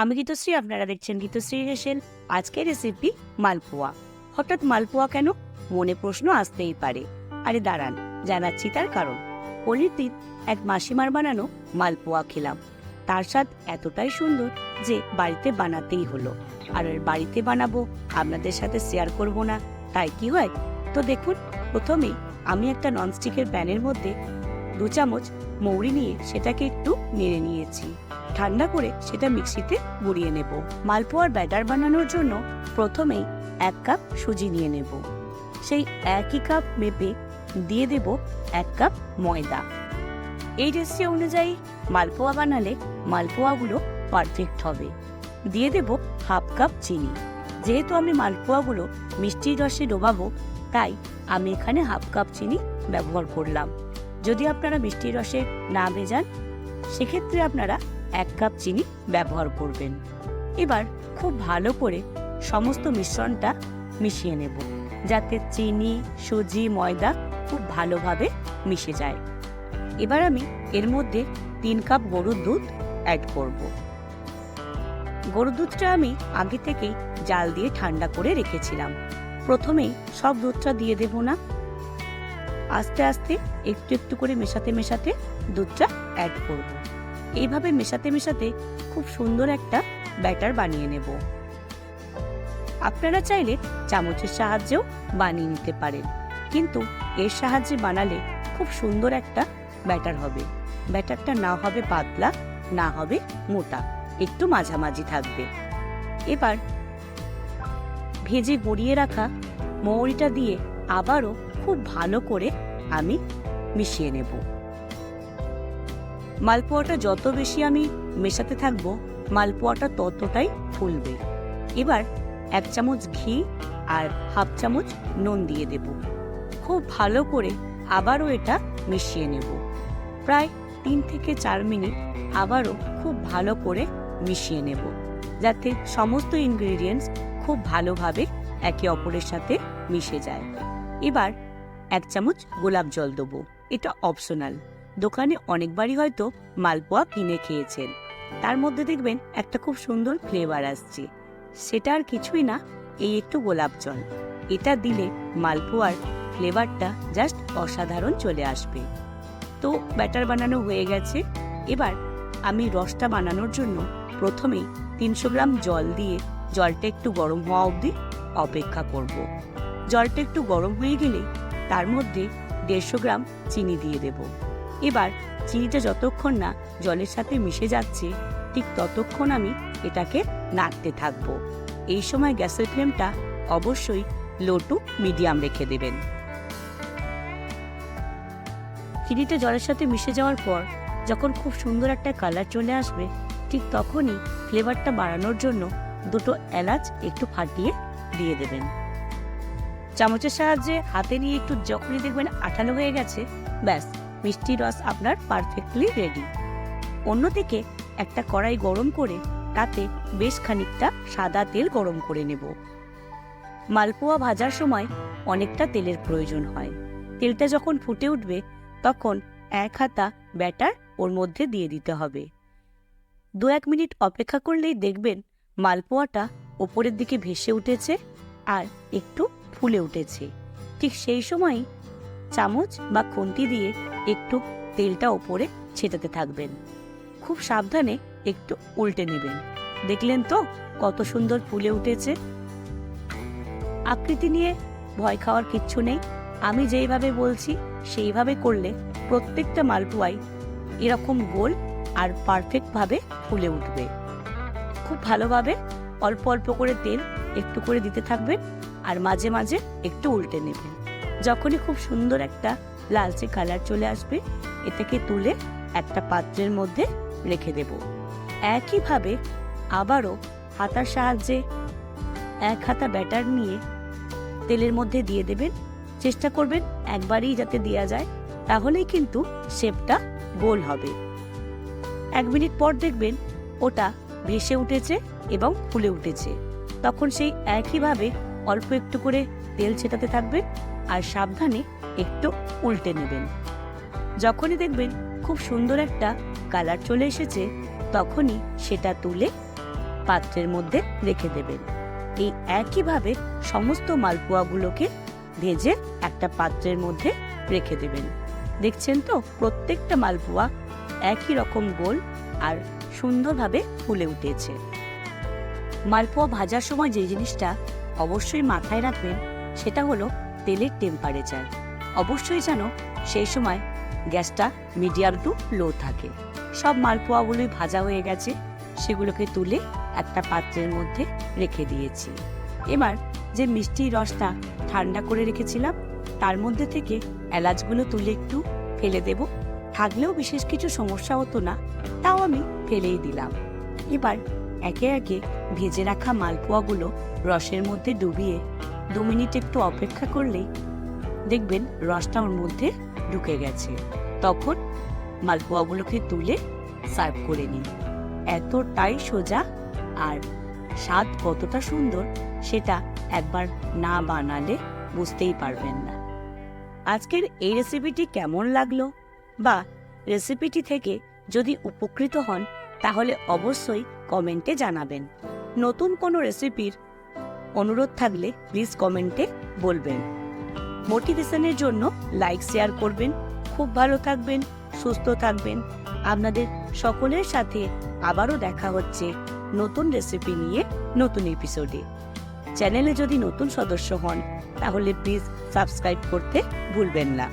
আমি গীতশ্রী, আপনারা দেখছেন গীতশ্রী হেসেল। আজকের রেসিপি মালপোয়া। হঠাৎ মালপোয়া কেন, মনে প্রশ্ন আসতেই পারে। আরে দাঁড়ান, জানাচ্ছি তার কারণ। হোলির দিন এক মাসিমার বানানো মালপোয়া খেলাম। তার স্বাদ এতটাই সুন্দর যে বাড়িতে বানাতেই হলো। আর বাড়িতে বানাবো, আপনাদের সাথে শেয়ার করব না, তাই কি হয়? তো দেখুন, প্রথমেই আমি একটা ননস্টিকের প্যানের মধ্যে 2 চামচ মৌরি নিয়ে সেটাকে একটু নেড়ে নিয়েছি। ঠান্ডা করে সেটা মিক্সিতে গুঁড়িয়ে নেব। মালপোয়ার ব্যাটার বানানোর জন্য প্রথমেই 1 কাপ সুজি নিয়ে নেব। সেই একই কাপ মেপে দিয়ে দেব 1 কাপ ময়দা। এই রেসিপি অনুযায়ী মালপোয়া বানালে মালপোয়াগুলো পারফেক্ট হবে। দিয়ে দেব 1/2 কাপ চিনি। যেহেতু আমি মালপোয়াগুলো মিষ্টির রসে ডোবাবো, তাই আমি এখানে 1/2 কাপ চিনি ব্যবহার করলাম। যদি আপনারা মিষ্টির রসে না ভেজান, সেক্ষেত্রে আপনারা 1 কাপ চিনি ব্যবহার করবেন। এবার খুব ভালো করে সমস্ত মিশ্রণটা মিশিয়ে নেব, যাতে চিনি, সুজি, ময়দা খুব ভালোভাবে মিশে যায়। এবার আমি এর মধ্যে 3 কাপ গরুর দুধ অ্যাড করব। গরুর দুধটা আমি আগে থেকেই জাল দিয়ে ঠান্ডা করে রেখেছিলাম। প্রথমেই সব দুধটা দিয়ে দেব না, আস্তে আস্তে একটু একটু করে মেশাতে মেশাতে দুধটা অ্যাড করব। এইভাবে মেশাতে মেশাতে খুব সুন্দর একটা ব্যাটার বানিয়ে নেব। আপনারা চাইলে চামচের সাহায্যেও বানিয়ে নিতে পারেন, কিন্তু এর সাহায্যে বানালে খুব সুন্দর একটা ব্যাটার হবে। ব্যাটারটা না হবে পাতলা, না হবে মোটা, একটু মাঝামাঝি থাকবে। এবার ভেজে গড়িয়ে রাখা মৌরিটা দিয়ে আবারও খুব ভালো করে আমি মিশিয়ে নেব। মালপোয়াটা যত বেশি আমি মেশাতে থাকবো, মালপোয়াটা ততটাই ফুলবে। এবার 1 চামচ ঘি আর 1/2 চামচ নুন দিয়ে দেব। খুব ভালো করে আবারও এটা মিশিয়ে নেব। প্রায় 3 থেকে 4 মিনিট আবারও খুব ভালো করে মিশিয়ে নেব, যাতে সমস্ত ইনগ্রেডিয়েন্টস খুব ভালোভাবে একে অপরের সাথে মিশে যায়। এবার 1 চামচ গোলাপ জল দেবো। এটা অপশনাল। দোকানে অনেকবারই হয়তো মালপোয়া কিনে খেয়েছেন, তার মধ্যে দেখবেন একটা খুব সুন্দর ফ্লেভার আসছে। সেটা আর কিছুই না, এই একটু গোলাপ জল। এটা দিলে মালপোয়ার ফ্লেভারটা জাস্ট অসাধারণ চলে আসবে। তো ব্যাটার বানানো হয়ে গেছে। এবার আমি রসটা বানানোর জন্য প্রথমেই 300 গ্রাম জল দিয়ে জলটা একটু গরম হওয়া অবধি অপেক্ষা করব। জলটা একটু গরম হয়ে গেলে তার মধ্যে 150 গ্রাম চিনি দিয়ে দেব। এবার চিনিটা যতক্ষণ না জলের সাথে মিশে যাচ্ছে, ঠিক ততক্ষণ আমি এটাকে নাড়তে থাকবো। এই সময় গ্যাসের ফ্লেমটা অবশ্যই লো টু মিডিয়াম রেখে দেবেন। চিনিটা জলের সাথে মিশে যাওয়ার পর যখন খুব সুন্দর একটা কালার চলে আসবে, ঠিক তখনই ফ্লেভারটা বাড়ানোর জন্য 2টো এলাচ একটু ফাটিয়ে দিয়ে দেবেন। চামচের সাহায্যে হাতে নিয়ে একটু যখনই দেখবেন আঠালো হয়ে গেছে, ব্যাস, মিষ্টি রস আপনার পারফেক্টলি রেডি। অন্যদিকে একটা কড়াই গরম করে তাতে বেশ খানিকটা সাদা তেল গরম করে নেব। মালপোয়া ভাজার সময় অনেকটা তেলের প্রয়োজন হয়। তেলটা যখন ফুটে উঠবে, তখন 1 হাতা ব্যাটার ওর মধ্যে দিয়ে দিতে হবে। 2-1 মিনিট অপেক্ষা করলেই দেখবেন মালপোয়াটা ওপরের দিকে ভেসে উঠেছে আর একটু ফুলে উঠেছে। ঠিক সেই সময়ই চামচ বা খুন্তি দিয়ে একটু তেলটা ওপরে ছেটাতে থাকবেন। খুব সাবধানে একটু উল্টে নেবেন। দেখলেন তো কত সুন্দর ফুলে উঠেছে। আকৃতি নিয়ে ভয় খাওয়ার কিচ্ছু নেই। আমি যেইভাবে বলছি সেইভাবে করলে প্রত্যেকটা মালপোয়াই এরকম গোল আর পারফেক্টভাবে ফুলে উঠবে। খুব ভালোভাবে অল্প অল্প করে তেল একটু করে দিতে থাকবেন আর মাঝে মাঝে একটু উল্টে নেবেন। যখনই খুব সুন্দর একটা লালচে কালার চলে আসবে, এটাকে তুলে একটা পাত্রের মধ্যে রেখে দেব। একইভাবে আবারও হাতার সাহায্যে 1 হাতা ব্যাটার নিয়ে তেলের মধ্যে দিয়ে দেবেন। চেষ্টা করবেন একবারেই যাতে দেওয়া যায়, তাহলেই কিন্তু শেপটা গোল হবে। 1 মিনিট পর দেখবেন ওটা ভেসে উঠেছে এবং ফুলে উঠেছে। তখন সেই একইভাবে অল্প একটু করে তেল ছেটাতে থাকবেন আর সাবধানে একটু উল্টে নেবেন। যখনই দেখবেন খুব সুন্দর একটা কালার চলে এসেছে, তখনই সেটা তুলে পাত্রের মধ্যে রেখে দেবেন। এই একইভাবে সমস্ত মালপোয়াগুলোকে ভেজে একটা পাত্রের মধ্যে রেখে দেবেন। দেখছেন তো, প্রত্যেকটা মালপোয়া একই রকম গোল আর সুন্দরভাবে ফুলে উঠেছে। মালপোয়া ভাজার সময় যে জিনিসটা অবশ্যই মাথায় রাখবেন সেটা হলো তেলের টেম্পারেচার। অবশ্যই যেন সেই সময় গ্যাসটা মিডিয়াম টু লো থাকে। সব মালপোয়াগুলোই ভাজা হয়ে গেছে, সেগুলোকে তুলে একটা পাত্রের মধ্যে রেখে দিয়েছি। এবার যে মিষ্টির রসটা ঠান্ডা করে রেখেছিলাম তার মধ্যে থেকে এলাচগুলো তুলে একটু ফেলে দেব। থাকলেও বিশেষ কিছু সমস্যা হতো না, তাও আমি ফেলেই দিলাম। এবার একে একে ভেজে রাখা মালপোয়াগুলো রসের মধ্যে ডুবিয়ে 2 মিনিট একটু অপেক্ষা করলেই দেখবেন রসটা ওর মধ্যে ঢুকে গেছে। তখন মালপোয়াগুলোকে তুলে সার্ভ করে নিন। এতটাই সোজা, আর স্বাদ কতটা সুন্দর সেটা একবার না বানালে বুঝতেই পারবেন না। আজকের এই রেসিপিটি কেমন লাগলো, বা রেসিপিটি থেকে যদি উপকৃত হন তাহলে অবশ্যই কমেন্টে জানাবেন। নতুন কোনো রেসিপির অনুরোধ থাকলে প্লিজ কমেন্টে বলবেন। মোটিভেশনের জন্য লাইক শেয়ার করবেন। খুব ভালো থাকবেন, সুস্থ থাকবেন। আপনাদের সকলের সাথে আবারও দেখা হচ্ছে নতুন রেসিপি নিয়ে নতুন এপিসোডে। চ্যানেলে যদি নতুন সদস্য হন তাহলে প্লিজ সাবস্ক্রাইব করতে ভুলবেন না।